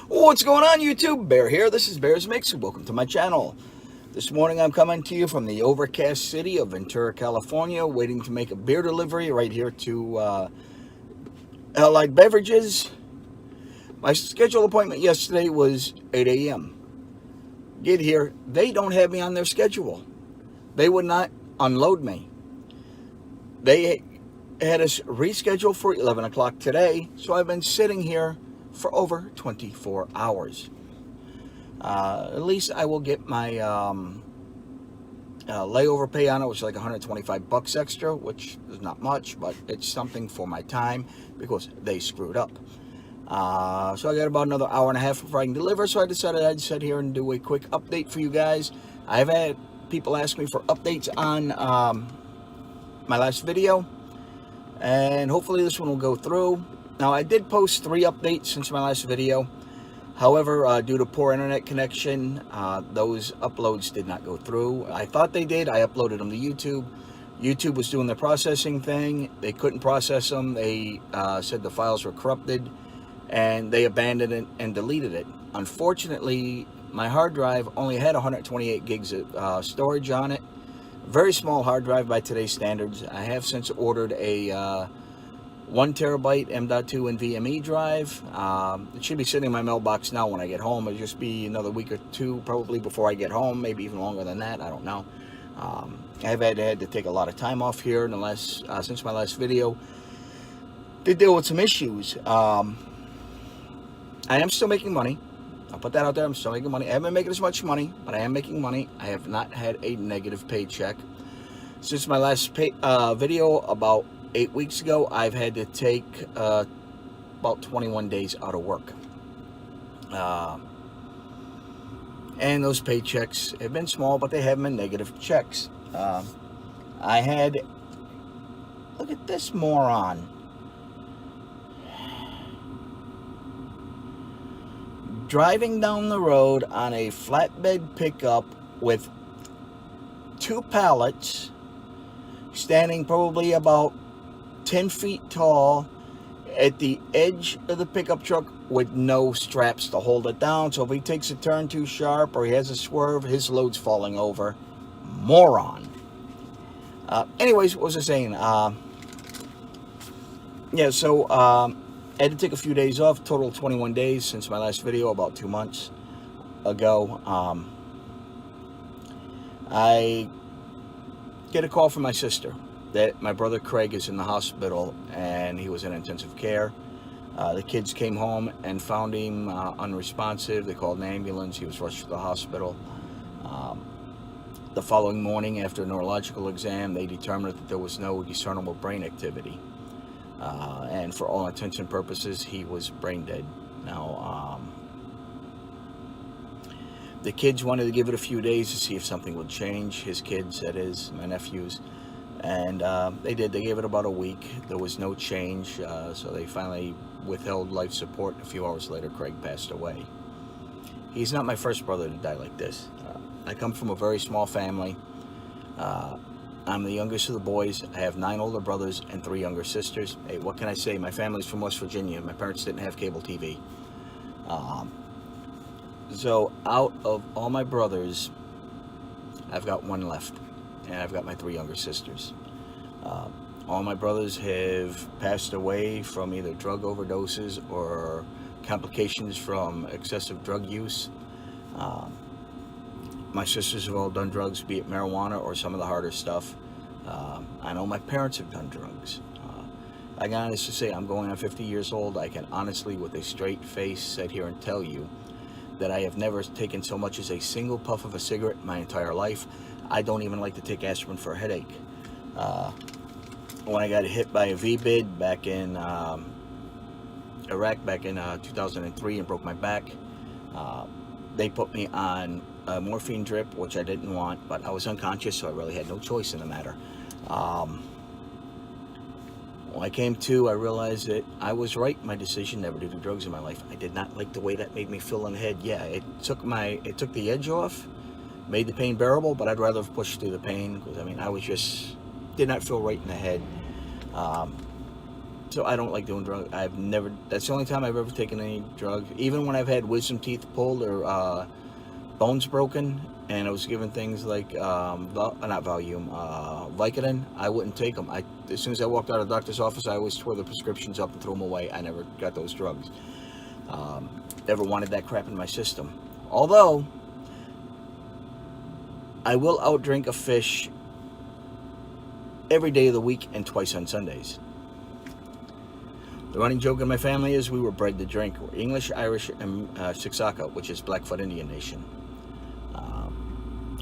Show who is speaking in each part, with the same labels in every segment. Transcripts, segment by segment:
Speaker 1: What's going on, YouTube? Bear here. This is Bear's Mix. Welcome to my channel. This morning I'm coming to you from the overcast city of Ventura, California, waiting to make a beer delivery right here to Allied Beverages. My scheduled appointment yesterday was 8 a.m. Get here, they don't have me on their schedule. They would not unload me. They had us rescheduled for 11 o'clock today, so I've been sitting here for over 24 hours. At least I will get my layover pay on it, which is like 125 bucks extra, which is not much, but it's something for my time because they screwed up. So I got about another hour and a half before I can deliver, so I decided I'd sit here and do a quick update for you guys. I've had people ask me for updates on my last video, and hopefully this one will go through. Now, I did post 3 updates since my last video. However, due to poor internet connection, those uploads did not go through. I thought they did. I uploaded them to YouTube. YouTube was doing the processing thing. They couldn't process them. They said the files were corrupted, and they abandoned it and deleted it. Unfortunately, my hard drive only had 128 gigs of storage on it. Very small hard drive by today's standards. I have since ordered a 1 terabyte M.2 NVMe drive. It should be sitting in my mailbox now when I get home. It'll just be another week or 2 probably before I get home, maybe even longer than that. I don't know. I've had to take a lot of time off here in the last since my last video to deal with some issues. I am still making money. I'll put that out there. I'm still making money. I haven't been making as much money, but I am making money. I have not had a negative paycheck since my last video about 8 weeks ago. I've had to take about 21 days out of work. And those paychecks have been small, but they haven't been negative checks. I had, look at this moron. Driving down the road on a flatbed pickup with 2 pallets standing probably about 10 feet tall at the edge of the pickup truck with no straps to hold it down. So if he takes a turn too sharp or he has a swerve, his load's falling over. Moron. Anyways, what was I saying? Yeah, so I had to take a few days off, total 21 days since my last video about 2 months ago. I get a call from my sister that my brother Craig is in the hospital and he was in intensive care. The kids came home and found him unresponsive. They called an ambulance. He was rushed to the hospital. The following morning, after a neurological exam, they determined that there was no discernible brain activity. And for all intents and purposes, he was brain dead. Now, the kids wanted to give it a few days to see if something would change. His kids, that is, my nephews. And they did. They gave it about a week. There was no change, so they finally withheld life support. A few hours later, Craig passed away. He's not my first brother to die like this. I come from a very small family. I'm the youngest of the boys. I have 9 older brothers and 3 younger sisters. Hey, what can I say? My family's from West Virginia. My parents didn't have cable TV. So out of all my brothers, I've got 1 left. And I've got my 3 younger sisters. All my brothers have passed away from either drug overdoses or complications from excessive drug use. My sisters have all done drugs, be it marijuana or some of the harder stuff. I know my parents have done drugs. I can honestly say I'm going on 50 years old. I can honestly, with a straight face, sit here and tell you that I have never taken so much as a single puff of a cigarette in my entire life. I don't even like to take aspirin for a headache. When I got hit by a V-bid back in Iraq back in 2003 and broke my back, they put me on a morphine drip, which I didn't want, but I was unconscious, so I really had no choice in the matter. When I came to, I realized that I was right in my decision never to do drugs in my life. I did not like the way that made me feel in the head. Yeah, it took the edge off, made the pain bearable, but I'd rather have pushed through the pain because, I mean, I was just, did not feel right in the head. So I don't like doing drugs. That's the only time I've ever taken any drugs. Even when I've had wisdom teeth pulled or bones broken, and I was given things like, not Valium, Vicodin, I wouldn't take them. As soon as I walked out of the doctor's office, I always tore the prescriptions up and threw them away. I never got those drugs. Never wanted that crap in my system. Although, I will outdrink a fish every day of the week and twice on Sundays. The running joke in my family is we were bred to drink. We're English, Irish, and Siksaka, which is Blackfoot Indian Nation.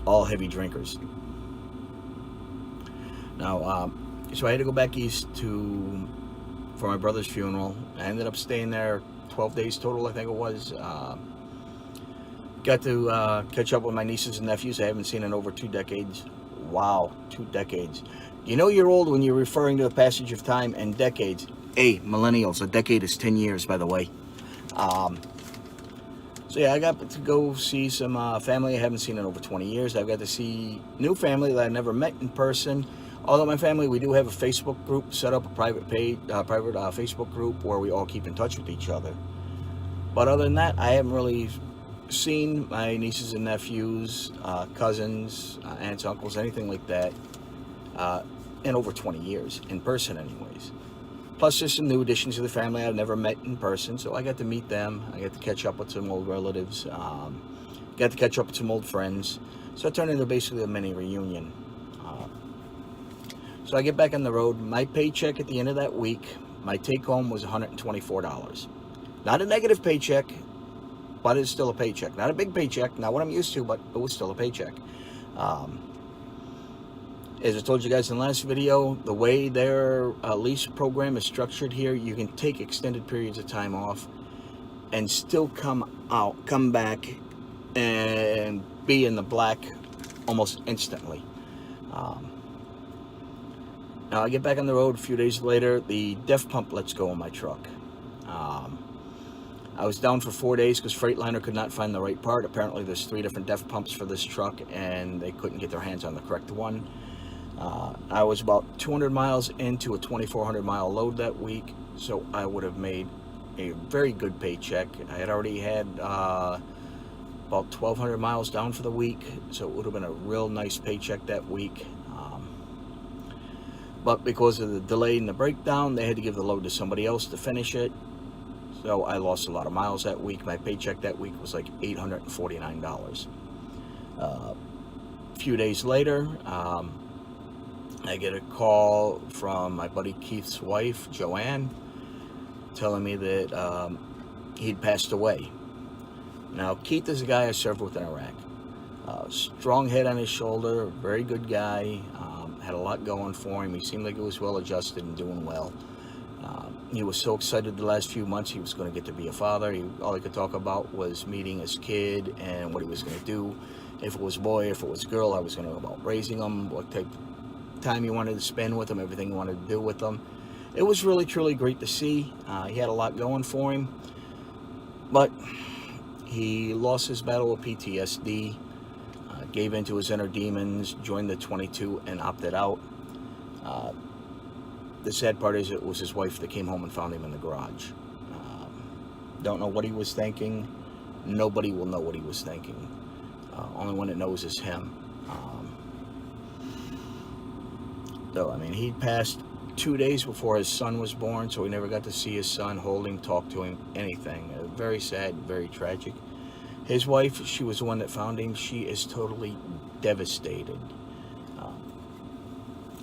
Speaker 1: All heavy drinkers. Now, so I had to go back east for my brother's funeral. I ended up staying there 12 days total, I think it was. Got to catch up with my nieces and nephews I haven't seen in over 2 decades. Wow, 2 decades. You know you're old when you're referring to the passage of time and decades. Hey, millennials, a decade is 10 years, by the way. So yeah, I got to go see some family I haven't seen in over 20 years. I've got to see new family that I never met in person. Although my family, we do have a Facebook group, set up a private page, Facebook group where we all keep in touch with each other. But other than that, I haven't really seen my nieces and nephews, cousins, aunts, uncles, anything like that in over 20 years, in person anyways. Plus, there's some new additions to the family I've never met in person, so I got to meet them. I got to catch up with some old relatives, got to catch up with some old friends. So it turned into basically a mini reunion. So I get back on the road. My paycheck at the end of that week, my take-home was $124. Not a negative paycheck, but it's still a paycheck. Not a big paycheck, not what I'm used to, but it was still a paycheck. As I told you guys in the last video, the way their lease program is structured here, you can take extended periods of time off and still come back and be in the black almost instantly. Now I get back on the road a few days later, the DEF pump lets go on my truck. I was down for 4 days because Freightliner could not find the right part. Apparently there's 3 different DEF pumps for this truck and they couldn't get their hands on the correct one. I was about 200 miles into a 2,400 mile load that week, so I would have made a very good paycheck. I had already had about 1,200 miles down for the week, so it would have been a real nice paycheck that week. But because of the delay in the breakdown, they had to give the load to somebody else to finish it, so I lost a lot of miles that week. My paycheck that week was like $849. A few days later, I get a call from my buddy Keith's wife, Joanne, telling me that he'd passed away. Now, Keith is a guy I served with in Iraq. Strong head on his shoulder, very good guy, had a lot going for him. He seemed like he was well adjusted and doing well. He was so excited the last few months he was going to get to be a father. All he could talk about was meeting his kid and what he was going to do. If it was a boy, if it was a girl, I was going to know about raising them, what type of time he wanted to spend with them, everything he wanted to do with them. It was really, truly great to see. He had a lot going for him. But he lost his battle with PTSD, gave into his inner demons, joined the 22 and opted out. The sad part is it was his wife that came home and found him in the garage. Don't know what he was thinking. Nobody will know what he was thinking. Only one that knows is him. So, I mean, he passed 2 days before his son was born, so he never got to see his son, hold him, talk to him, anything. Very sad, very tragic. His wife, she was the one that found him. She is totally devastated.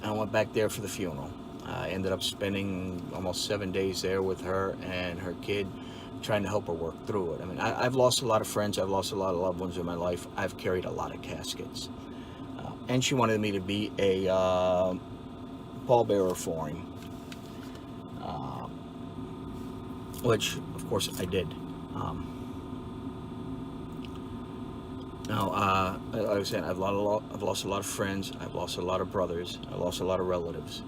Speaker 1: I went back there for the funeral. I ended up spending almost 7 days there with her and her kid, trying to help her work through it. I mean, I've lost a lot of friends. I've lost a lot of loved ones in my life. I've carried a lot of caskets. And she wanted me to be a pallbearer for him, which, of course, I did. Now, like I was saying, I've lost a lot of friends. I've lost a lot of brothers. I lost a lot of relatives.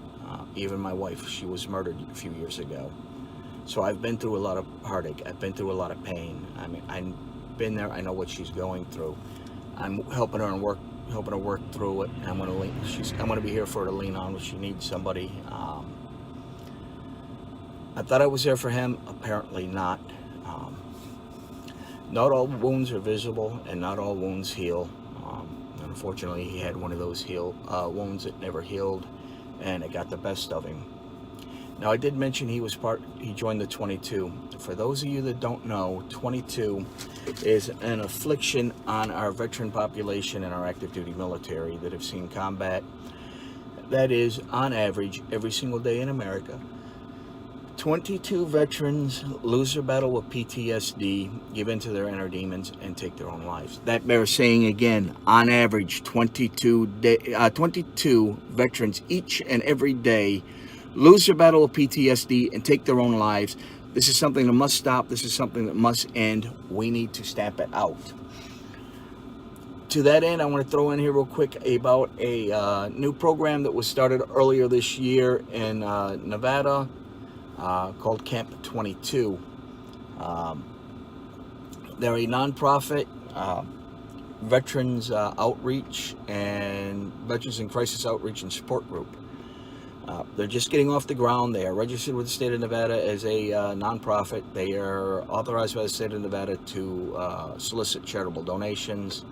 Speaker 1: Even my wife, she was murdered a few years ago. So I've been through a lot of heartache. I've been through a lot of pain. I mean, I've been there. I know what she's going through. I'm helping her work through it. And I'm gonna be here for her to lean on when she needs somebody. I thought I was there for him. Apparently not. Not all wounds are visible, and not all wounds heal. Unfortunately, he had one of those wounds that never healed, and it got the best of him. Now, I did mention he joined the 22. For those of you that don't know, 22 is an affliction on our veteran population and our active duty military that have seen combat. That is, on average, every single day in America, 22 veterans lose their battle with PTSD, give in to their inner demons, and take their own lives. That bears saying again. On average, 22 veterans each and every day lose their battle with PTSD and take their own lives. This is something that must stop. This is something that must end. We need to stamp it out. To that end, I want to throw in here real quick about a new program that was started earlier this year in Nevada, called Camp 22. They're a nonprofit veterans outreach and veterans in crisis outreach and support group. They're just getting off the ground. They are registered with the state of Nevada as a nonprofit. They are authorized by the state of Nevada to solicit charitable donations.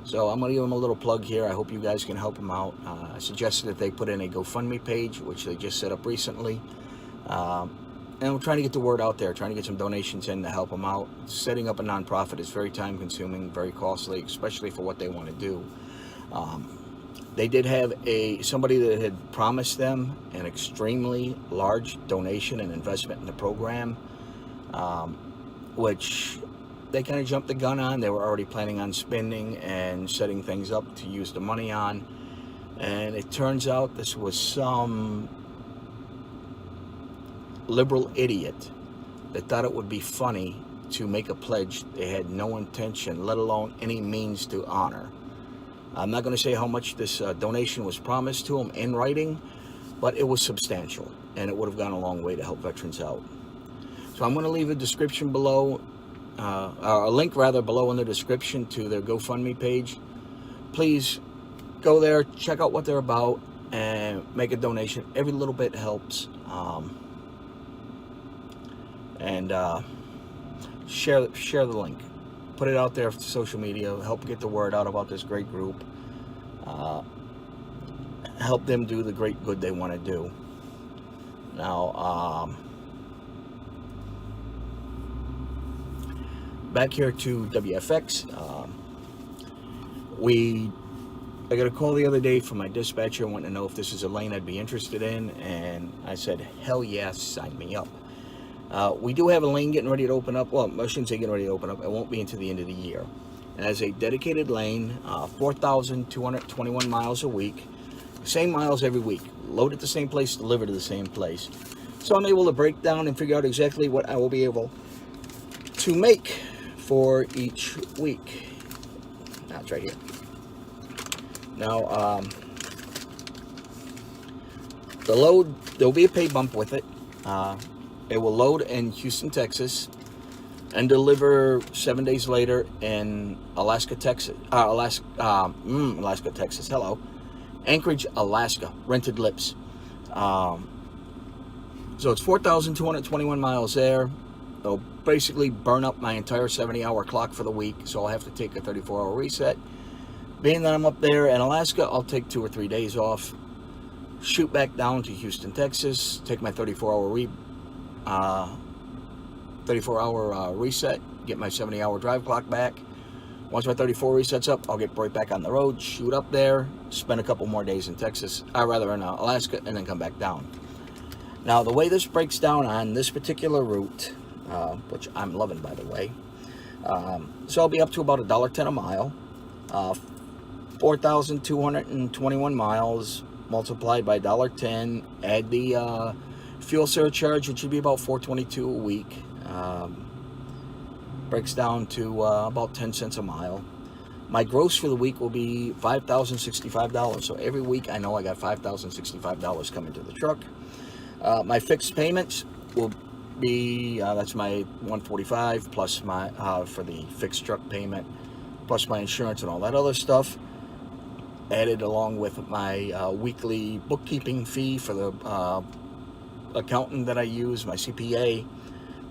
Speaker 1: So I'm going to give them a little plug here. I hope you guys can help them out. I suggested that they put in a GoFundMe page, which they just set up recently. And we're trying to get the word out there, trying to get some donations in to help them out. Setting up a nonprofit is very time consuming, very costly, especially for what they want to do. They did have somebody that had promised them an extremely large donation and investment in the program, which they kind of jumped the gun on. They were already planning on spending and setting things up to use the money on. And it turns out this was some liberal idiot that thought it would be funny to make a pledge they had no intention, let alone any means to honor. I'm not going to say how much this donation was promised to them in writing, but it was substantial, and it would have gone a long way to help veterans out. So I'm going to leave a description below, a link rather below in the description to their GoFundMe page. Please go there, check out what they're about, and make a donation. Every little bit helps. And share the link. Put it out there for social media. Help get the word out about this great group. Help them do the great good they want to do. Now, back here to WFX. I got a call the other day from my dispatcher wanting to know if this is a lane I'd be interested in, and I said, hell yes, sign me up. We do have a lane getting ready to open up. Well, I shouldn't say getting ready to open up. It won't be until the end of the year. It has a dedicated lane, 4,221 miles a week. Same miles every week. Load at the same place, deliver to the same place. So I'm able to break down and figure out exactly what I will be able to make for each week. Now, it's right here. Now, the load, there'll be a pay bump with it. It will load in Houston, Texas, and deliver 7 days later in Alaska, Texas. Alaska, Texas. Hello, Anchorage, Alaska. Rented lips. So it's 4,221 miles there. It'll basically burn up my entire 70-hour clock for the week. So I'll have to take a 34-hour reset. Being that I'm up there in Alaska, I'll take 2 or 3 days off. Shoot back down to Houston, Texas. Take my 34-hour reset, get my 70-hour drive clock back. Once my 34 resets up, I'll get right back on the road, shoot up there, spend a couple more days in Alaska, and then come back down. Now, the way this breaks down on this particular route, which I'm loving, by the way, so I'll be up to about $1.10 a mile, 4,221 miles multiplied by $1.10, add the fuel surcharge, which should be about $4.22 a week. Breaks down to about 10 cents a mile. My gross for the week will be $5,065. So every week I know I got $5,065 coming to the truck. My fixed payments will be, that's my $145 plus my, for the fixed truck payment, plus my insurance and all that other stuff. Added along with my weekly bookkeeping fee for the accountant that I use, my CPA,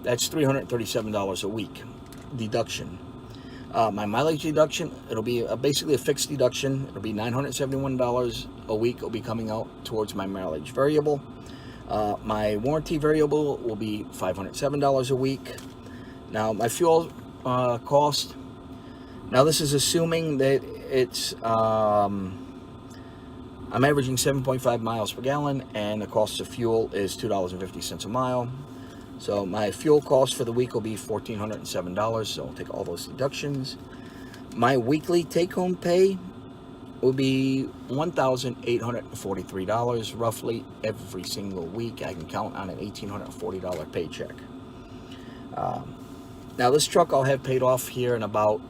Speaker 1: that's $337 a week deduction. My mileage deduction, it'll be basically a fixed deduction. It'll be $971 a week. It'll be coming out towards my mileage variable. My warranty variable will be $507 a week. Now, my fuel cost, now this is assuming that it's, I'm averaging 7.5 miles per gallon, and the cost of fuel is $2.50 a mile. So my fuel cost for the week will be $1,407, so I'll take all those deductions. My weekly take-home pay will be $1,843 roughly every single week. I can count on an $1,840 paycheck. Now this truck I'll have paid off here in about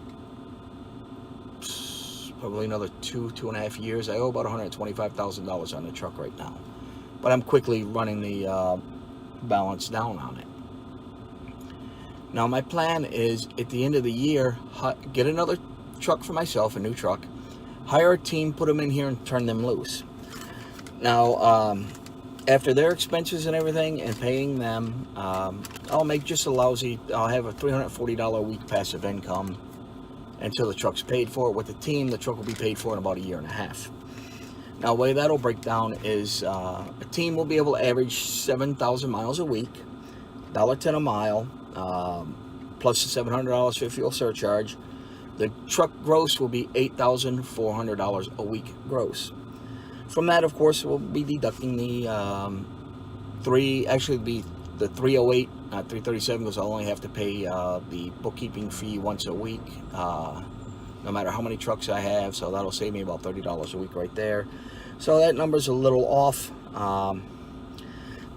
Speaker 1: probably another 2.5 years. I owe about $125,000 on the truck right now, but I'm quickly running the balance down on it. Now my plan is at the end of the year, get another truck for myself, a new truck, hire a team, put them in here and turn them loose. Now after their expenses and everything and paying them, I'll make just a lousy, I'll have a $340 a week passive income until the truck's paid for. With the team, the truck will be paid for in about 1.5 years. Now, the way that'll break down is a team will be able to average 7,000 miles a week, $1.10 a mile, plus the $700 for fuel surcharge. The truck gross will be $8,400 a week gross. From that, of course, we'll be deducting the the 308, not 337, because I'll only have to pay the bookkeeping fee once a week, no matter how many trucks I have. So that'll save me about $30 a week right there. So that number's a little off,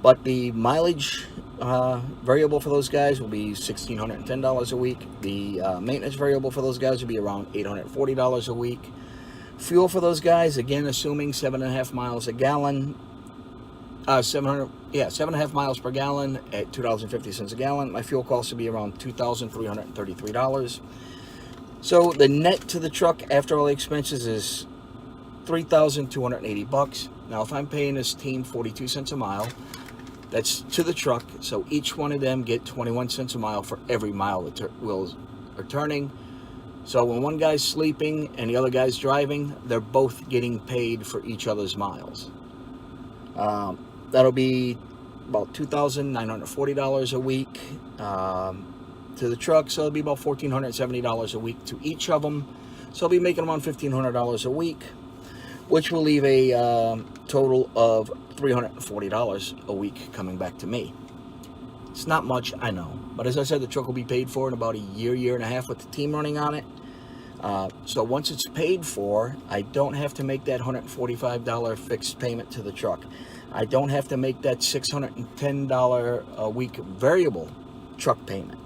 Speaker 1: but the mileage variable for those guys will be $1,610 a week. The maintenance variable for those guys will be around $840 a week. Fuel for those guys, again, assuming 7.5 miles a gallon, 7.5 miles per gallon at $2.50 a gallon. My fuel cost will be around $2,333. So the net to the truck after all the expenses is $3,280. Now, if I'm paying this team 42 cents a mile, that's to the truck. So each one of them get 21 cents a mile for every mile the wheels are turning. So when one guy's sleeping and the other guy's driving, they're both getting paid for each other's miles. That'll be about $2,940 a week to the truck. So it'll be about $1,470 a week to each of them. So I'll be making around $1,500 a week, which will leave a total of $340 a week coming back to me. It's not much, I know, but as I said, the truck will be paid for in about 1.5 years with the team running on it. So once it's paid for, I don't have to make that $145 fixed payment to the truck. I don't have to make that $610 a week variable truck payment,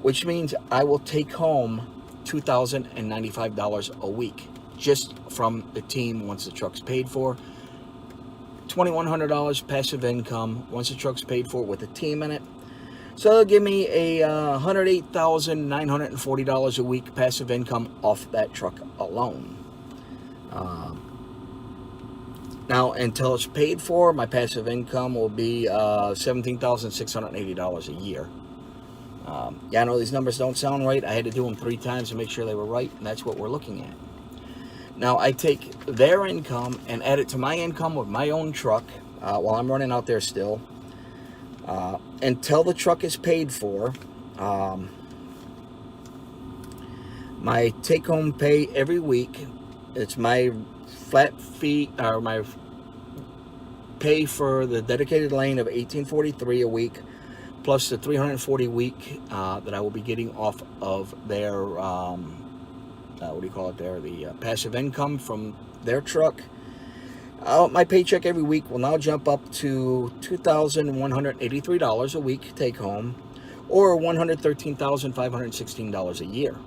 Speaker 1: which means I will take home $2,095 a week just from the team once the truck's paid for. $2,100 passive income once the truck's paid for with the team in it. So it'll give me a $108,940 a week passive income off that truck alone. Now, until it's paid for, my passive income will be $17,680 a year. Yeah, I know these numbers don't sound right. I had to do them 3 times to make sure they were right, and that's what we're looking at. Now, I take their income and add it to my income with my own truck while I'm running out there still. Until the truck is paid for, my take-home pay every week, it's my flat fee, or my pay for the dedicated lane of $1,843 a week, plus the $340 a week that I will be getting off of their, the passive income from their truck. My paycheck every week will now jump up to $2,183 a week take home, or $113,516 a year.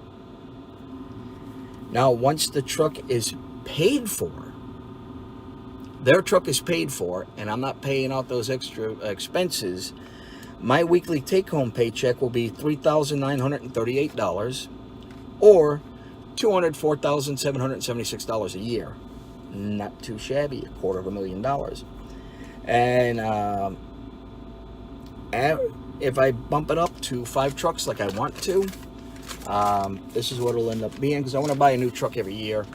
Speaker 1: Now, once the truck is paid for, their truck is paid for, and I'm not paying out those extra expenses, my weekly take-home paycheck will be $3,938, or $204,776 a year. Not too shabby, $250,000. And if I bump it up to 5 trucks like I want to, this is what it'll end up being, because I want to buy a new truck every year.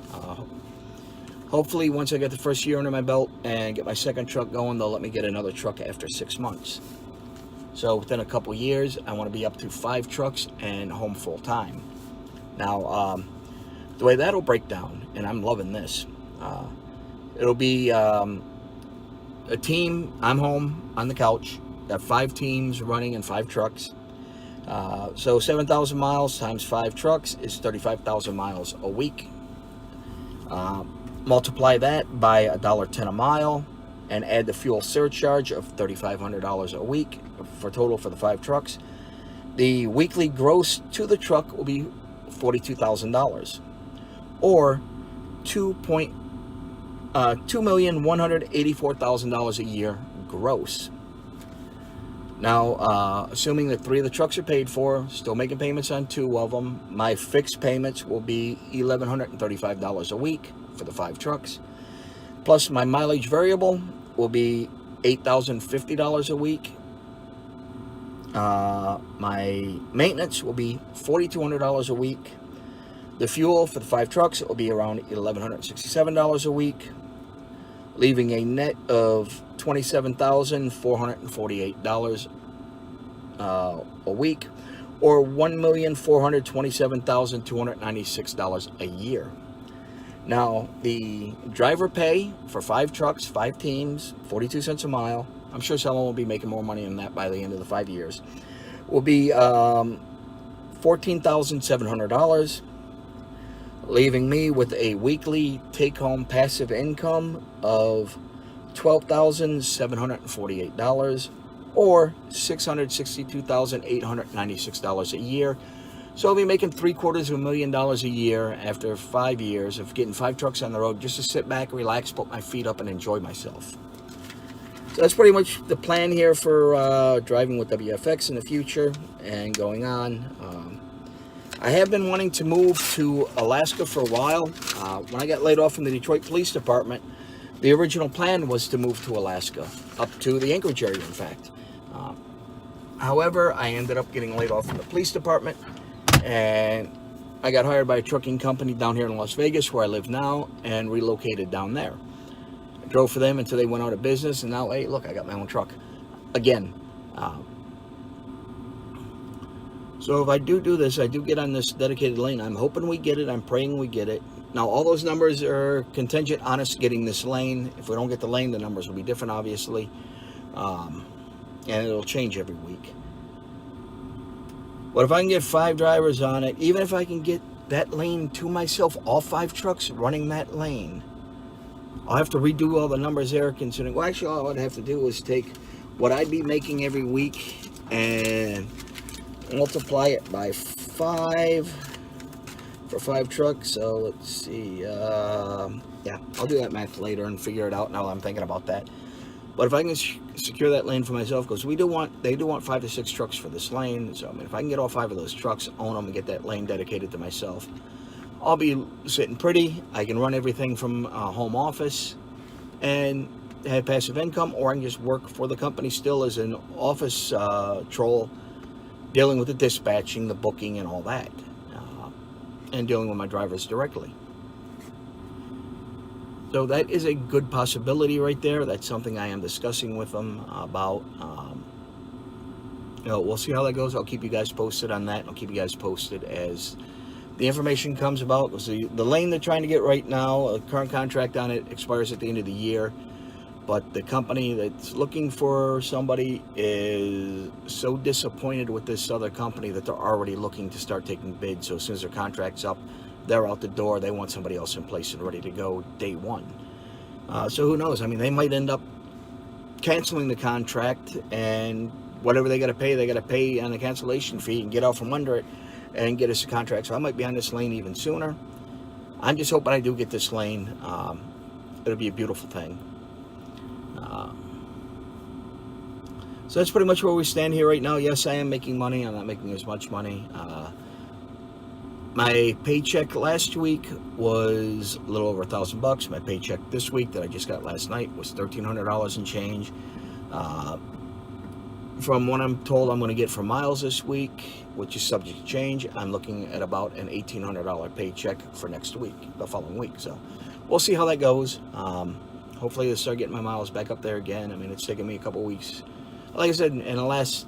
Speaker 1: Hopefully, once I get the first year under my belt and get my second truck going, they'll let me get another truck after 6 months. So within a couple years, I want to be up to 5 trucks and home full time. Now, the way that'll break down, and I'm loving this, it'll be a team. I'm home on the couch. Got 5 teams running and 5 trucks. So 7,000 miles times 5 trucks is 35,000 miles a week. Multiply that by $1.10 a mile and add the fuel surcharge of $3,500 a week for total for the 5 trucks. The weekly gross to the truck will be $42,000, or $2,184,000 a year gross. Now, assuming that 3 of the trucks are paid for, still making payments on 2 of them, my fixed payments will be $1,135 a week for the 5 trucks. Plus, my mileage variable will be $8,050 a week. My maintenance will be $4,200 a week. The fuel for the 5 trucks will be around $1,167 a week, leaving a net of $27,448 a week, or $1,427,296 a year. Now, the driver pay for 5 trucks, 5 teams, 42 cents a mile. I'm sure someone will be making more money than that by the end of the 5 years. Will be $14,700, leaving me with a weekly take-home passive income of $12,748, or $662,896 a year. So I'll be making $750,000 a year after 5 years of getting 5 trucks on the road, just to sit back, relax, put my feet up, and enjoy myself. So that's pretty much the plan here for driving with WFX in the future and going on. I have been wanting to move to Alaska for a while. When I got laid off from the Detroit Police Department, the original plan was to move to Alaska, up to the Anchorage area, in fact. However, I ended up getting laid off from the police department, and I got hired by a trucking company down here in Las Vegas, where I live now, and relocated down there. I drove for them until they went out of business, and now, hey, look, I got my own truck again. So if I do this, I do get on this dedicated lane. I'm hoping we get it. I'm praying we get it. Now, all those numbers are contingent on us getting this lane. If we don't get the lane, the numbers will be different, obviously. And it'll change every week. But if I can get 5 drivers on it, even if I can get that lane to myself, all 5 trucks running that lane, I'll have to redo all the numbers there, considering, well, actually, all I would have to do is take what I'd be making every week and multiply it by 5 for 5 trucks. So let's see. Yeah, I'll do that math later and figure it out now that I'm thinking about that. But if I can secure that lane for myself, because they do want 5 to 6 trucks for this lane. So I mean, if I can get all 5 of those trucks, own them, and get that lane dedicated to myself, I'll be sitting pretty. I can run everything from home office and have passive income, or I can just work for the company still as an office troll, dealing with the dispatching, the booking, and all that, and dealing with my drivers directly. So that is a good possibility right there. That's something I am discussing with them about. We'll see how that goes. I'll keep you guys posted on that. I'll keep you guys posted as the information comes about. So the lane they're trying to get right now, a current contract on it expires at the end of the year. But the company that's looking for somebody is so disappointed with this other company that they're already looking to start taking bids. So as soon as their contract's up, they're out the door. They want somebody else in place and ready to go day one. So who knows? I mean, they might end up canceling the contract, and whatever they got to pay on the cancellation fee and get out from under it and get us a contract. So I might be on this lane even sooner. I'm just hoping I do get this lane. It'll be a beautiful thing. So that's pretty much where we stand here right now. Yes, I am making money. I'm not making as much money. My paycheck last week was a little over $1,000. My paycheck this week that I just got last night was $1,300 and change. From what I'm told I'm going to get for miles this week, which is subject to change, I'm looking at about an $1,800 paycheck for next week, the following week. So we'll see how that goes. Hopefully I'll start getting my miles back up there again. I mean, it's taken me a couple weeks. Like I said, in the last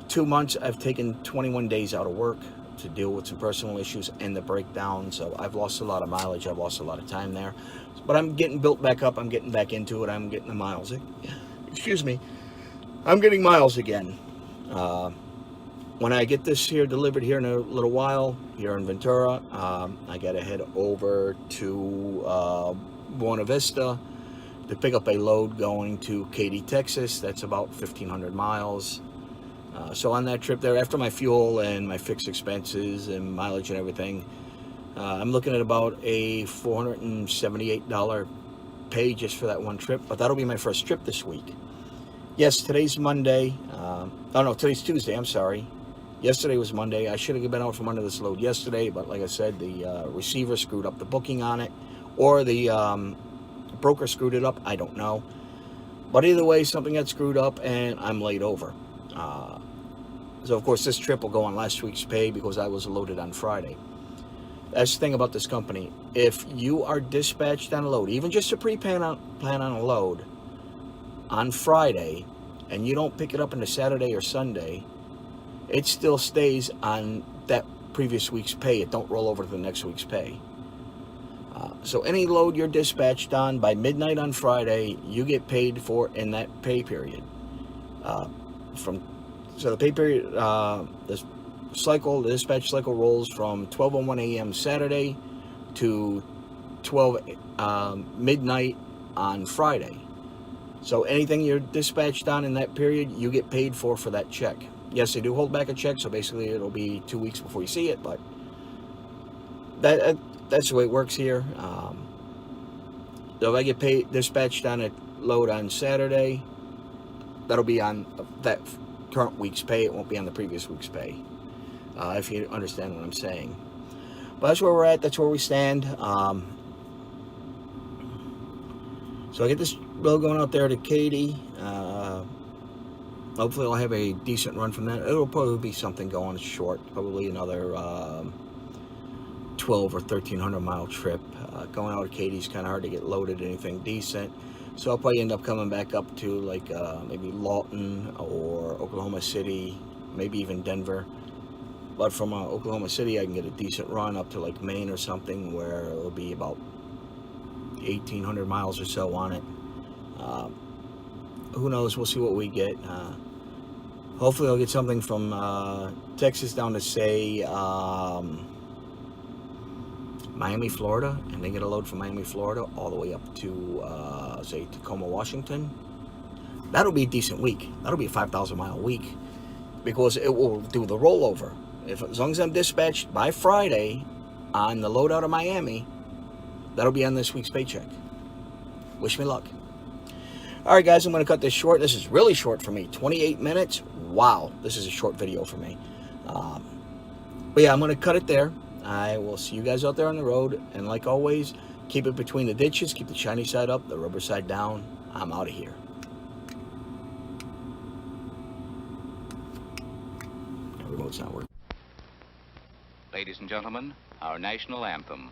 Speaker 1: 2 months, I've taken 21 days out of work to deal with some personal issues and the breakdown. So I've lost a lot of mileage. I've lost a lot of time there. But I'm getting built back up. I'm getting back into it. I'm getting the miles. Excuse me. I'm getting miles again. When I get this here delivered here in a little while, here in Ventura, I got to head over to Buena Vista to pick up a load going to Katy, Texas. That's about 1,500 miles. So on that trip there, after my fuel and my fixed expenses and mileage and everything, I'm looking at about a $478 pay just for that one trip. But that'll be my first trip this week. Yes, today's Monday. Oh no, today's Tuesday. I'm sorry. Yesterday was Monday. I should have been out from under this load yesterday, but like I said, the receiver screwed up the booking on it, or the broker screwed it up. I don't know. But either way, something got screwed up, and I'm laid over. So of course, this trip will go on last week's pay because I was loaded on Friday. That's the thing about this company. If you are dispatched on a load, even just a pre-plan on a load on Friday, and you don't pick it up on a Saturday or Sunday, it still stays on that previous week's pay. It don't roll over to the next week's pay. So any load you're dispatched on by midnight on Friday, you get paid for in that pay period. So the pay period, the dispatch cycle rolls from 12:01 a.m. Saturday to 12 midnight on Friday. So anything you're dispatched on in that period, you get paid for that check. Yes, they do hold back a check, so basically it'll be 2 weeks before you see it, but that's the way it works here. So if I get dispatched on a load on Saturday, that'll be on that current week's pay. It won't be on the previous week's pay, if you understand what I'm saying. But that's where we're at. That's where we stand. So I get this load going out there to Katy. Hopefully I'll have a decent run from that. It'll probably be something going short, probably another 12 or 1,300 mile trip. Going out to Katy's kind of hard to get loaded anything decent. So I'll probably end up coming back up to like maybe Lawton or Oklahoma City, maybe even Denver. But from Oklahoma City, I can get a decent run up to like Maine or something, where it'll be about 1,800 miles or so on it. Who knows? We'll see what we get. Hopefully I'll get something from Texas down to, say, Miami, Florida, and then get a load from Miami, Florida, all the way up to, say, Tacoma, Washington. That'll be a decent week. That'll be a 5,000 mile week, because it will do the rollover. As long as I'm dispatched by Friday on the load out of Miami, that'll be on this week's paycheck. Wish me luck. All right, guys, I'm going to cut this short. This is really short for me. 28 minutes. Wow, this is a short video for me. But yeah, I'm going to cut it there. I will see you guys out there on the road. And like always, keep it between the ditches. Keep the shiny side up, the rubber side down. I'm out of here. The remote's not working.
Speaker 2: Ladies and gentlemen, our national anthem.